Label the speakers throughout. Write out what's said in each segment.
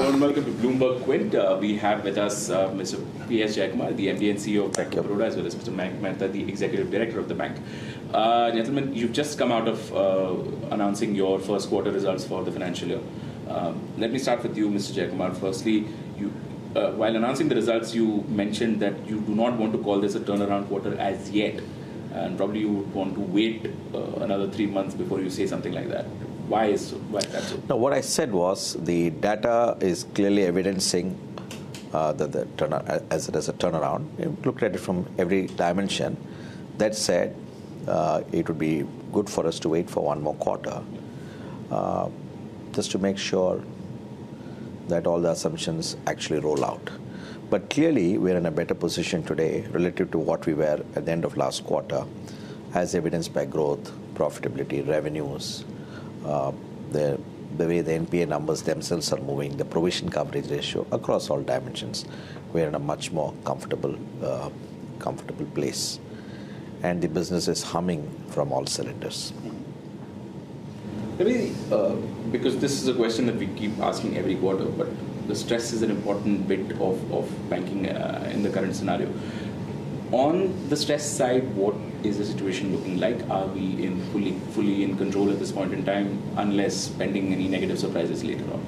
Speaker 1: and welcome to Bloomberg Quint. We have with us Mr. P.S. Jayakumar, the MD and CEO of Bank of Baroda, as well as Mr. Mayank Mehta, the Executive Director of the bank. Gentlemen, you've just come out of announcing your first quarter results for the financial year. Let me start with you, Mr. Jayakumar. Firstly, while announcing the results, you mentioned that you do not want to call this a turnaround quarter as yet, and probably you would want to wait another 3 months before you say something like that. Why is that so?
Speaker 2: No, what I said was the data is clearly evidencing as it is a turnaround. We looked at it from every dimension. That said, it would be good for us to wait for one more quarter just to make sure that all the assumptions actually roll out. But clearly, we're in a better position today relative to what we were at the end of last quarter, as evidenced by growth, profitability, revenues, the way the NPA numbers themselves are moving, the provision coverage ratio across all dimensions. We're in a much more comfortable place. And the business is humming from all cylinders.
Speaker 1: Maybe, because this is a question that we keep asking every quarter, but the stress is an important bit of banking in the current scenario. On the stress side, what is the situation looking like? Are we fully in control at this point in time, unless pending any negative surprises later on?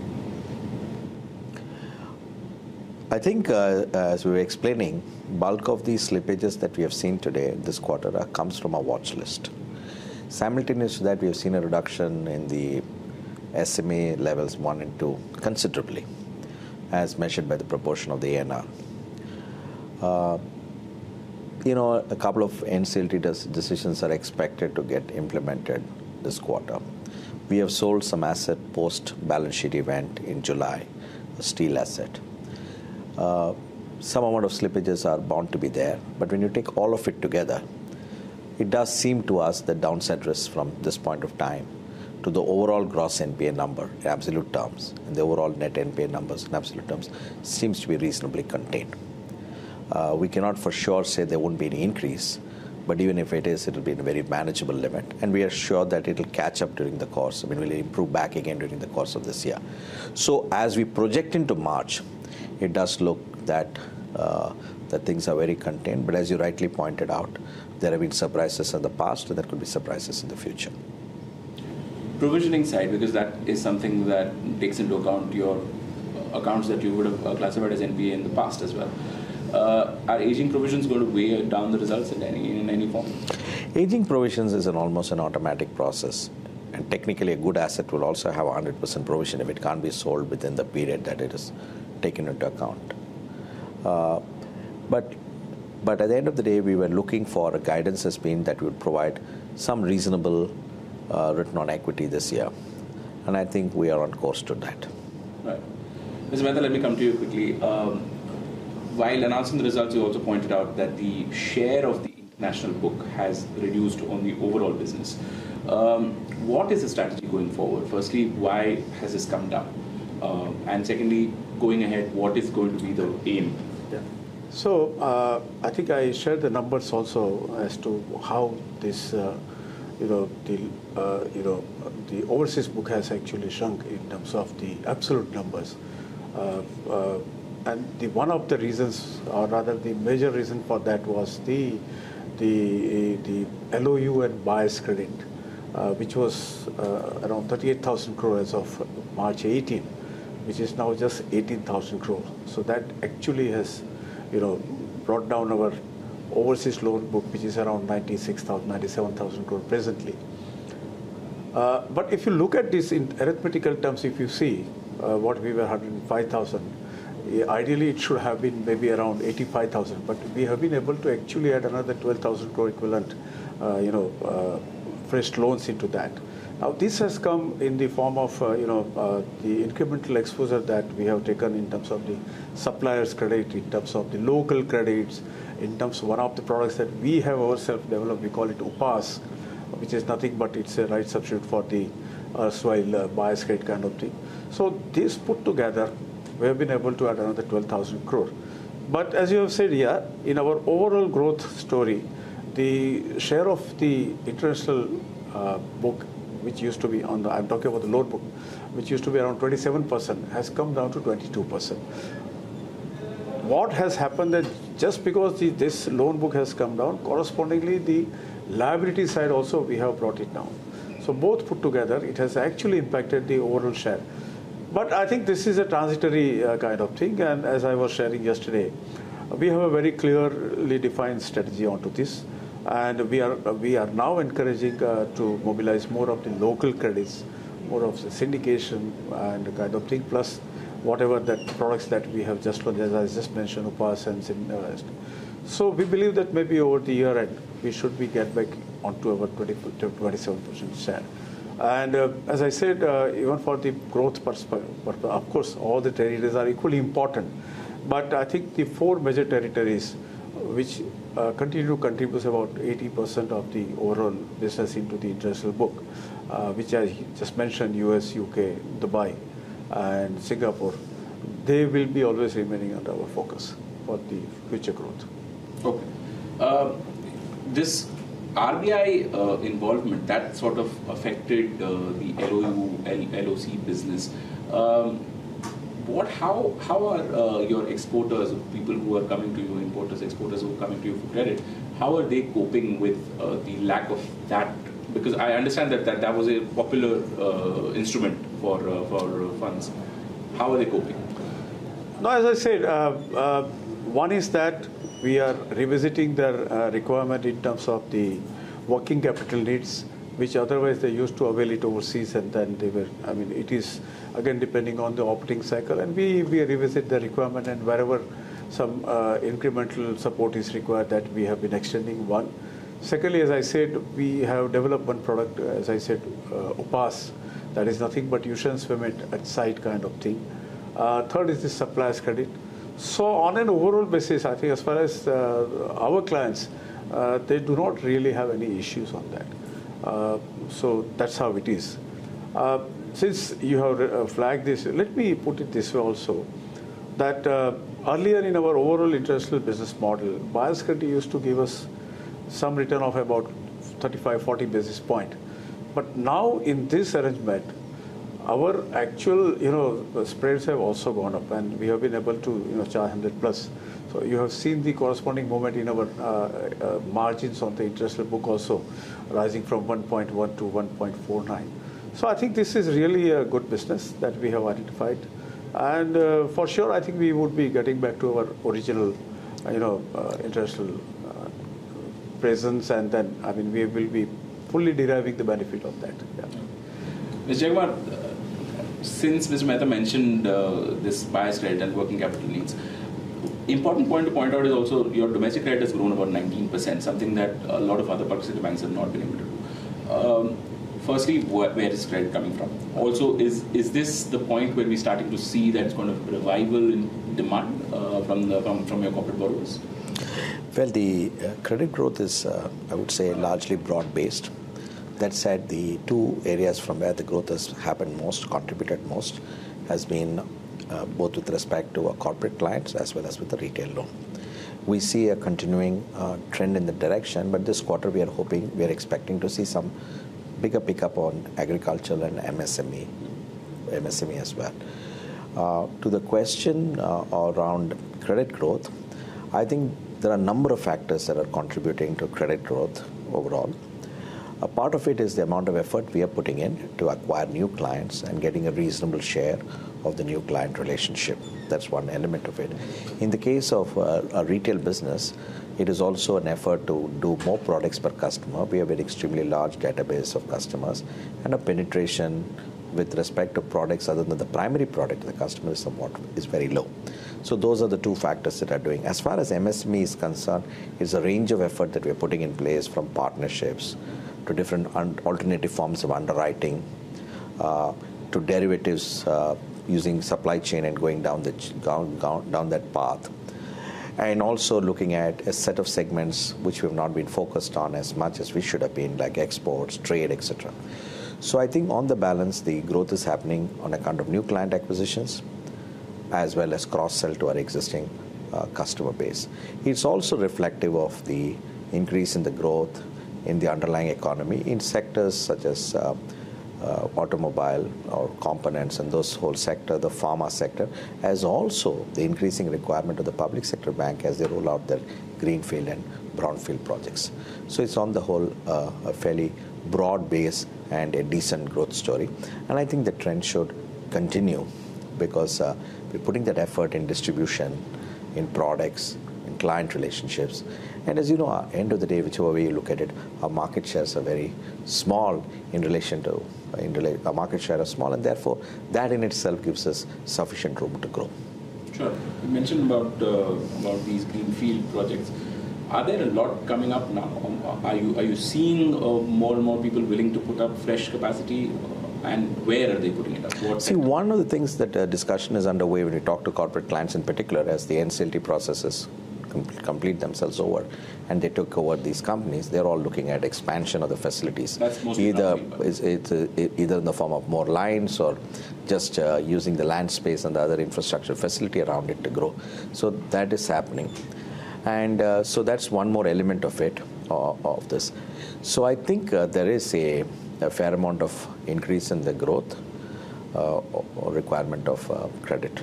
Speaker 2: I think, as we were explaining, bulk of these slippages that we have seen today, this quarter, comes from our watch list. Simultaneous to that, we have seen a reduction in the SMA levels 1 and 2 considerably, as measured by the proportion of the ANR. A couple of NCLT decisions are expected to get implemented this quarter. We have sold some asset post-balance sheet event in July, a steel asset. Some amount of slippages are bound to be there, but when you take all of it together, it does seem to us that downside risks from this point of time to the overall gross NPA number in absolute terms and the overall net NPA numbers in absolute terms seems to be reasonably contained. We cannot for sure say there won't be any increase, but even if it is, it will be in a very manageable limit. And we are sure that it will catch up during the course. We'll improve back again during the course of this year. So as we project into March, it does look that things are very contained. But as you rightly pointed out, there have been surprises in the past, and there could be surprises in the future.
Speaker 1: Provisioning side, because that is something that takes into account your accounts that you would have classified as NPA in the past as well. Are aging provisions going to weigh down the results in any form?
Speaker 2: Aging provisions is almost an automatic process. And technically, a good asset will also have 100% provision if it can't be sold within the period that it is taken into account. But at the end of the day, we were looking for a guidance has been that we would provide some reasonable return on equity this year. And I think we are on course to that.
Speaker 1: Right. Mr. Mehta, let me come to you quickly. While announcing the results, you also pointed out that the share of the international book has reduced on the overall business. What is the strategy going forward? Firstly, why has this come down? And secondly, going ahead, what is going to be the aim?
Speaker 3: Yeah. So I think I shared the numbers also as to how this, the overseas book has actually shrunk in terms of the absolute numbers. And one of the reasons, or rather the major reason for that, was the LOU and buyer's credit, which was around 38,000 crore as of March 18, which is now just 18,000 crore. So that actually has, brought down our overseas loan book, which is around 97,000 crore presently. But if you look at this in arithmetical terms, if you see what we were 105,000. Ideally, it should have been maybe around 85,000, but we have been able to actually add another 12,000 crore equivalent, fresh loans into that. Now, this has come in the form of, the incremental exposure that we have taken in terms of the supplier's credit, in terms of the local credits, in terms of one of the products that we have ourselves developed. We call it UPAS, which is nothing but it's a right substitute for the erstwhile buyer's credit kind of thing. So this put together, we have been able to add another 12,000 crore. But as you have said, yeah, in our overall growth story, the share of the international book, which used to be on the, I'm talking about the loan book, which used to be around 27%, has come down to 22%. What has happened that just because this loan book has come down, correspondingly the liability side also we have brought it down. So both put together, it has actually impacted the overall share. But I think this is a transitory kind of thing, and as I was sharing yesterday, we have a very clearly defined strategy onto this, and we are now encouraging to mobilize more of the local credits, more of the syndication and kind of thing, plus whatever that products that we have just launched, as I just mentioned, Upas and so we believe that maybe over the year end we should be get back onto our 27% share. And as I said, even for the growth perspective, of course, all the territories are equally important. But I think the 4 major territories, which continue to contribute about 80% of the overall business into the international book, which I just mentioned, US, UK, Dubai, and Singapore, they will be always remaining under our focus for the future growth.
Speaker 1: Okay. This RBI involvement, that sort of affected the LOU, LOC business. How are your exporters, people who are coming to you, importers, exporters who are coming to you for credit, how are they coping with the lack of that? Because I understand that was a popular instrument for funds. How are they coping?
Speaker 3: No, as I said, one is that we are revisiting their requirement in terms of the working capital needs, which otherwise they used to avail it overseas, and then they were, I mean, it is again depending on the operating cycle, and we revisit the requirement, and wherever some incremental support is required, that we have been extending one. Secondly, as I said, we have developed one product, as I said, Upas, that is nothing but insurance payment at site kind of thing. Third is the suppliers credit. So on an overall basis, I think as far as our clients, they do not really have any issues on that. So that's how it is. Since you have flagged this, let me put it this way also, that earlier in our overall international business model, buyer's credit used to give us some return of about 35-40 basis point. But now in this arrangement, our actual spreads have also gone up, and we have been able to charge 100 plus. So you have seen the corresponding movement in our margins on the international book also rising from 1.1 to 1.49. So I think this is really a good business that we have identified, and for sure I think we would be getting back to our original international presence, and then I mean we will be fully deriving the benefit of that. Yeah.
Speaker 1: Mr. Jagmar, since Mr. Mehta mentioned this buyer's credit and working capital needs, important point to point out is also your domestic credit has grown about 19%, something that a lot of other participating banks have not been able to do. Firstly, where is credit coming from? Also, is this the point where we're starting to see that it's going to revival in demand from your corporate borrowers?
Speaker 2: Well, the credit growth is, I would say, largely broad-based. That said, the two areas from where the growth has happened most, contributed most, has been both with respect to our corporate clients as well as with the retail loan. We see a continuing trend in the direction, but this quarter we are expecting to see some bigger pickup on agricultural and MSME as well. To the question around credit growth, I think there are a number of factors that are contributing to credit growth overall. A part of it is the amount of effort we are putting in to acquire new clients and getting a reasonable share of the new client relationship. That's one element of it. In the case of a retail business, it is also an effort to do more products per customer. We have an extremely large database of customers, and a penetration with respect to products other than the primary product of the customer is very low. So those are the two factors that are doing. As far as MSME is concerned, it's a range of effort that we're putting in place, from partnerships to different alternative forms of underwriting, to derivatives, using supply chain and going down that path. And also looking at a set of segments which we have not been focused on as much as we should have been, like exports, trade, etc. So I think on the balance, the growth is happening on account of new client acquisitions, as well as cross-sell to our existing customer base. It's also reflective of the increase in the growth in the underlying economy in sectors such as automobile or components and those whole sector, the pharma sector, as also the increasing requirement of the public sector bank as they roll out their greenfield and brownfield projects. So it's on the whole a fairly broad base and a decent growth story. And I think the trend should continue because we're putting that effort in distribution, in products, in client relationships. And as you know, at the end of the day, whichever way you look at it, our market shares are very small in relation to, our market share is small, and therefore that in itself gives us sufficient room to grow.
Speaker 1: Sure. You mentioned about these greenfield projects. Are there a lot coming up now? Are you seeing more and more people willing to put up fresh capacity? And where are they putting it up?
Speaker 2: See, one of the things that discussion is underway when we talk to corporate clients in particular, as the NCLT processes complete themselves over and they took over these companies, they're all looking at expansion of the facilities.
Speaker 1: That's mostly
Speaker 2: either in the form of more lines or just using the land space and the other infrastructure facility around it to grow. So that is happening. And so that's one more element of it, of this. So I think there is a fair amount of increase in the growth or requirement of credit.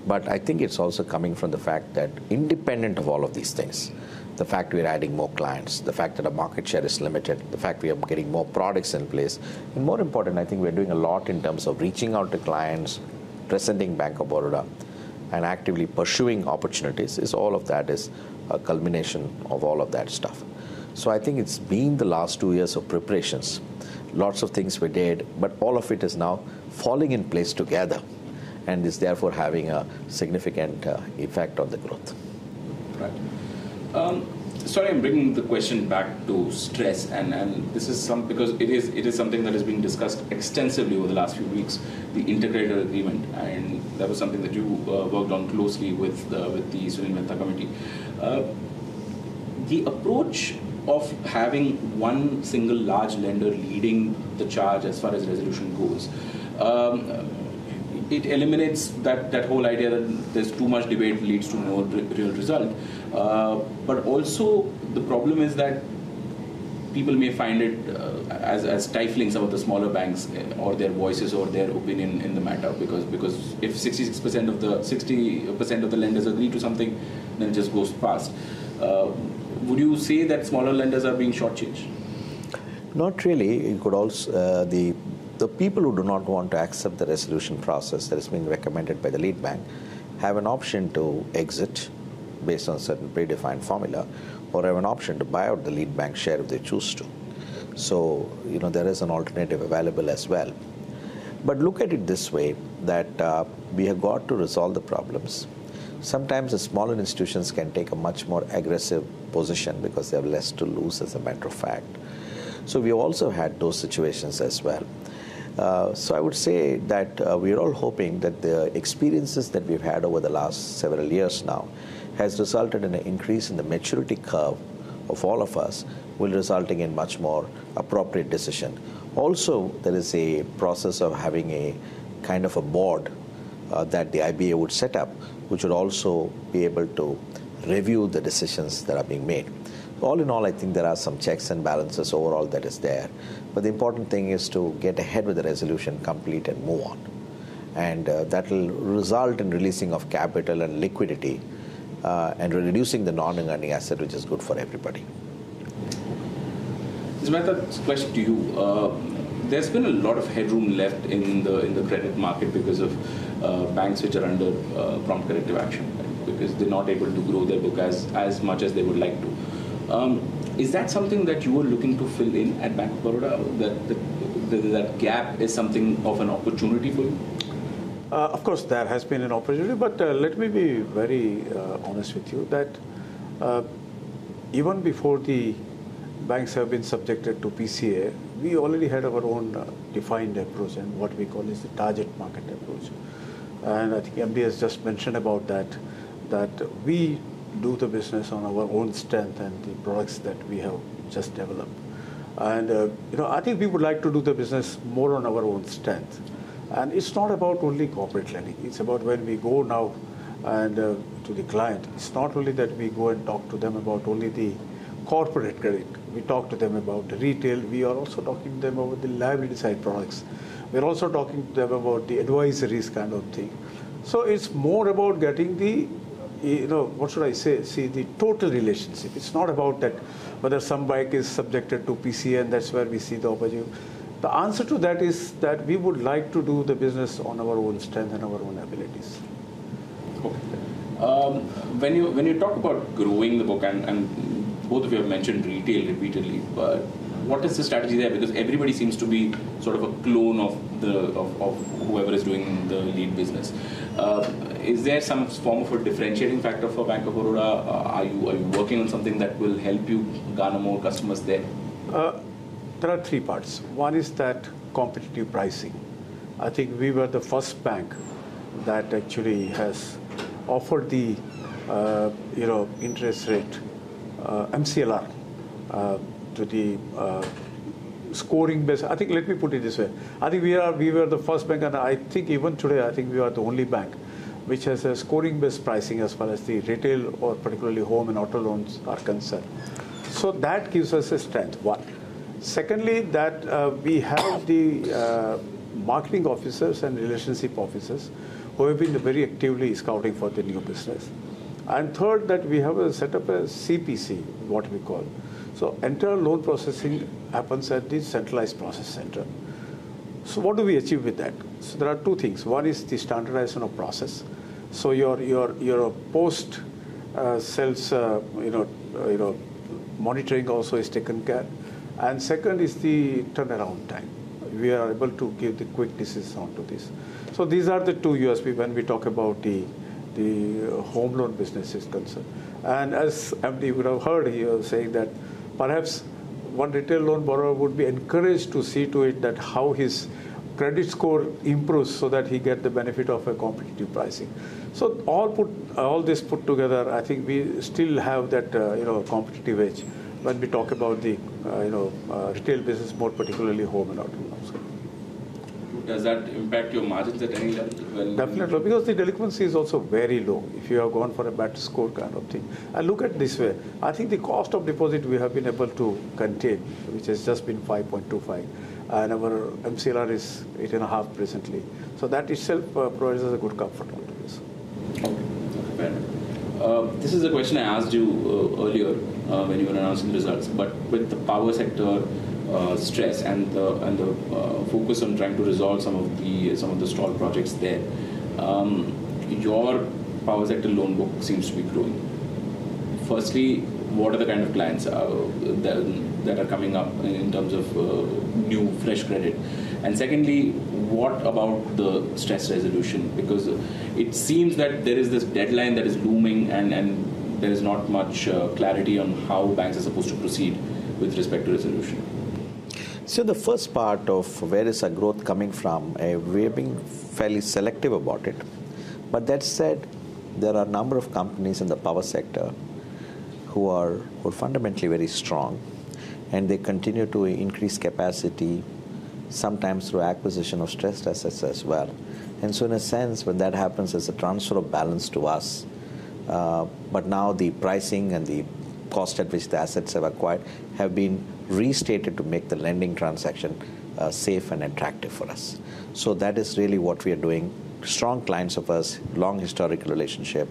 Speaker 2: But I think it's also coming from the fact that independent of all of these things, the fact we're adding more clients, the fact that our market share is limited, the fact we are getting more products in place, and more important, I think we're doing a lot in terms of reaching out to clients, presenting Bank of Baroda, and actively pursuing opportunities, is all of that is a culmination of all of that stuff. So I think it's been the last 2 years of preparations. Lots of things we did, but all of it is now falling in place together and is therefore having a significant effect on the growth.
Speaker 1: Right. Sorry, I'm bringing the question back to stress, and this is because it is something that is being discussed extensively over the last few weeks, the integrated agreement, and that was something that you worked on closely with the Sunil Mehta committee. The approach of having one single large lender leading the charge as far as resolution goes, it eliminates that whole idea that there's too much debate leads to no real result. But also the problem is that people may find it as stifling some of the smaller banks or their voices or their opinion in the matter, because if 60% of the lenders agree to something, then it just goes past. Would you say that smaller lenders are being shortchanged?
Speaker 2: Not really. You could also the people who do not want to accept the resolution process that is being recommended by the lead bank have an option to exit based on certain predefined formula, or have an option to buy out the lead bank share if they choose to. So, there is an alternative available as well. But look at it this way, that we have got to resolve the problems. Sometimes the smaller institutions can take a much more aggressive position because they have less to lose, as a matter of fact. So we also had those situations as well. So I would say that we're all hoping that the experiences that we've had over the last several years now has resulted in an increase in the maturity curve of all of us, will resulting in much more appropriate decision. Also, there is a process of having a kind of a board that the IBA would set up, which would also be able to review the decisions that are being made. All in all, I think there are some checks and balances overall that is there. But the important thing is to get ahead with the resolution, complete, and move on. And that will result in releasing of capital and liquidity and reducing the non-earning asset, which is good for everybody.
Speaker 1: Ms. Mehta, question to you. There's been a lot of headroom left in the credit market because of banks which are under prompt corrective action, right? Because they're not able to grow their book as much as they would like to. Is that something that you were looking to fill in at Bank of Baroda? That gap is something of an opportunity for you?
Speaker 3: Of course, there has been an opportunity, but let me be very honest with you that even before the banks have been subjected to PCA, we already had our own defined approach and what we call is the target market approach. And I think MD has just mentioned about that we do the business on our own strength and the products that we have just developed. And I think we would like to do the business more on our own strength. And it's not about only corporate lending. It's about when we go now and to the client, it's not only that we go and talk to them about only the corporate credit, We talk to them about the retail. We are also talking to them about the liability side products. We're also talking to them about the advisories kind of thing. So it's more about getting the, what should I say, the total relationship. It's not about that whether some bank is subjected to PCA and that's where we see the opportunity. The answer to that is that we would like to do the business on our own strength and our own abilities.
Speaker 1: Okay. When you talk about growing the book, and both of you have mentioned retail repeatedly, but what is the strategy there? Because everybody seems to be sort of a clone of whoever is doing the lead business. Is there some form of a differentiating factor for Bank of Baroda? Are you working on something that will help you garner more customers there?
Speaker 3: There are three parts. One is that competitive pricing. I think we were the first bank that actually has offered the interest rate MCLR to the scoring based. I think, let me put it this way. I think we were the first bank, and I think even today, I think we are the only bank which has a scoring based pricing as far as the retail or particularly home and auto loans are concerned. So that gives us a strength, one. Secondly, that we have the marketing officers and relationship officers who have been very actively scouting for the new business. And third, that we have set up a CPC, what we call. So entire loan processing happens at the centralized process center. So what do we achieve with that? So there are two things. One is the standardization of process. So your post sales monitoring also is taken care. And second is the turnaround time. We are able to give the quick decisions onto this. So these are the two USP when we talk about the home loan business is concerned. And as MD would have heard, he was saying that perhaps one retail loan borrower would be encouraged to see to it that how his credit score improves so that he gets the benefit of a competitive pricing. So all this put together, I think we still have that competitive edge when we talk about the retail business, more particularly home and auto loans.
Speaker 1: Does that impact your margins at any level?
Speaker 3: Definitely, because the delinquency is also very low if you have gone for a better score kind of thing. And look at it this way, I think the cost of deposit we have been able to contain, which has just been 5.25, and our MCLR is 8.5 presently. So that itself provides us a good comfort onto this.
Speaker 1: This is a question I asked you earlier when you were announcing the results, but with the power sector stress and the focus on trying to resolve some of the stalled projects there, your power sector loan book seems to be growing. Firstly, what are the kind of clients that are coming up in terms of new fresh credit? And secondly, what about the stress resolution? Because it seems that there is this deadline that is looming, and there is not much clarity on how banks are supposed to proceed with respect to resolution.
Speaker 2: So the first part of where is our growth coming from, we're being fairly selective about it. But that said, there are a number of companies in the power sector who are fundamentally very strong, and they continue to increase capacity, sometimes through acquisition of stressed assets as well. And so in a sense, when that happens, there's a transfer of balance to us. But now the pricing and the cost at which the assets have acquired have been restated to make the lending transaction safe and attractive for us. So that is really what we are doing. Strong clients of us, long historical relationship,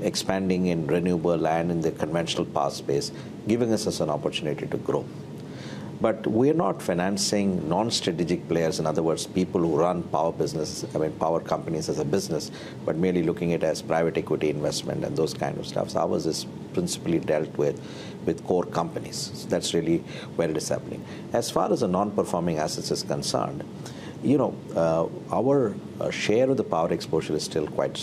Speaker 2: expanding in renewable and in the conventional power space, giving us an opportunity to grow. But we're not financing non-strategic players, in other words, people who run power companies as a business, but merely looking at it as private equity investment and those kind of stuff. So ours is principally dealt with core companies. So that's really where it is happening. As far as the non-performing assets is concerned, our share of the power exposure is still quite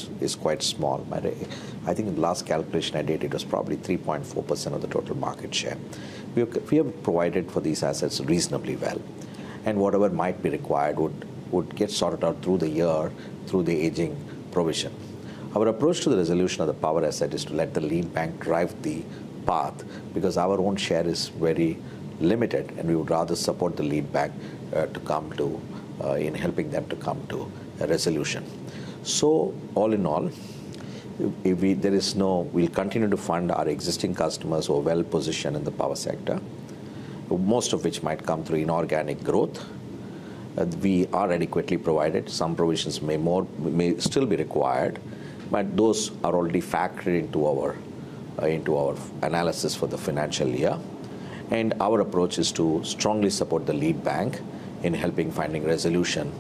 Speaker 2: small. I think in the last calculation I did, it was probably 3.4% of the total market share. We have provided for these assets reasonably well, and whatever might be required would get sorted out through the year through the aging provision. Our approach to the resolution of the power asset is to let the lead bank drive the path, because our own share is very limited, and we would rather support the lead bank to come to in helping them to come to a resolution. So all in all, we'll continue to fund our existing customers who are well positioned in the power sector. most of which might come through inorganic growth. We are adequately provided. Some provisions may still be required, but those are already factored into our analysis for the financial year. And our approach is to strongly support the lead bank in helping finding resolution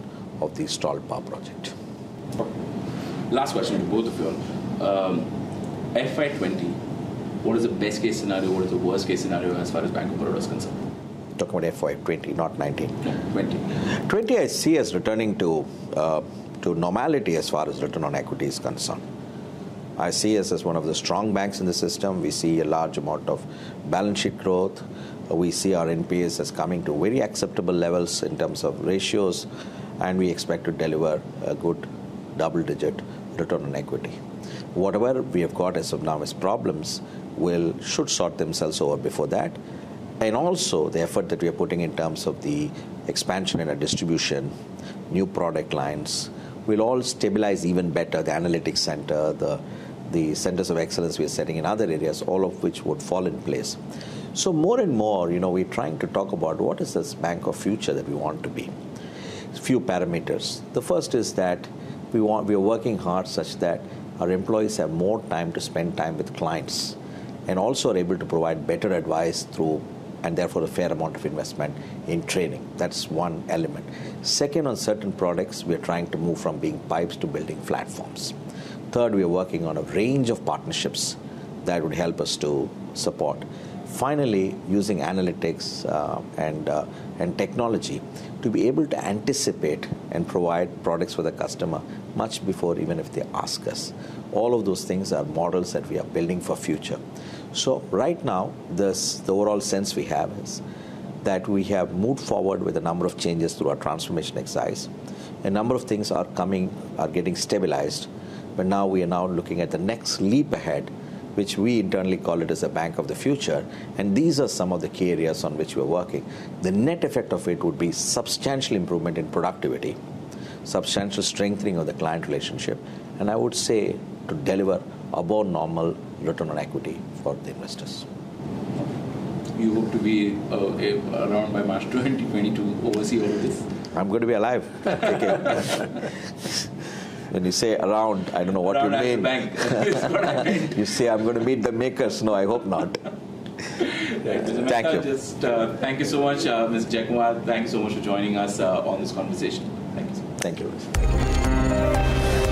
Speaker 2: of the stalled power project.
Speaker 1: Last question to both of you all. FY20, what is the best case scenario? What is the worst case scenario as far as Bank of Baroda is concerned?
Speaker 2: Talking about FY20, not 19.
Speaker 1: No, 20.
Speaker 2: 20 I see as returning to normality as far as return on equity is concerned. I see us as one of the strong banks in the system. We see a large amount of balance sheet growth. We see our NPAs as coming to very acceptable levels in terms of ratios, and we expect to deliver a good double-digit return on equity. Whatever we have got as of now as problems should sort themselves over before that. And also the effort that we are putting in terms of the expansion in our distribution, new product lines, will all stabilize even better. The analytics center, the centers of excellence we are setting in other areas, all of which would fall in place. So more and more, we're trying to talk about what is this bank of future that we want to be. Few parameters. The first is that we are working hard such that our employees have more time to spend time with clients and also are able to provide better advice through, and therefore a fair amount of investment in training. That's one element. Second, on certain products, we are trying to move from being pipes to building platforms. Third, we are working on a range of partnerships that would help us to support. Finally, using analytics and technology to be able to anticipate and provide products for the customer much before even if they ask us. All of those things are models that we are building for future. So right now, the overall sense we have is that we have moved forward with a number of changes through our transformation exercise. A number of things are getting stabilized, but now we are looking at the next leap ahead, which we internally call it as a bank of the future. And these are some of the key areas on which we're working. The net effect of it would be substantial improvement in productivity, substantial strengthening of the client relationship, and I would say to deliver above normal return on equity for the investors.
Speaker 1: You hope to be around by March 2022 to oversee all of this?
Speaker 2: I'm going to be alive. When you say around, I don't know what
Speaker 1: around
Speaker 2: you mean.
Speaker 1: Bank. That's what I mean.
Speaker 2: You say I'm going to meet the makers. No, I hope not.
Speaker 1: Right.
Speaker 2: Thank you.
Speaker 1: Thank you so much, Ms. Jayakumar. Thank you so much for joining us on this conversation. Thank you so much.
Speaker 2: Thank you.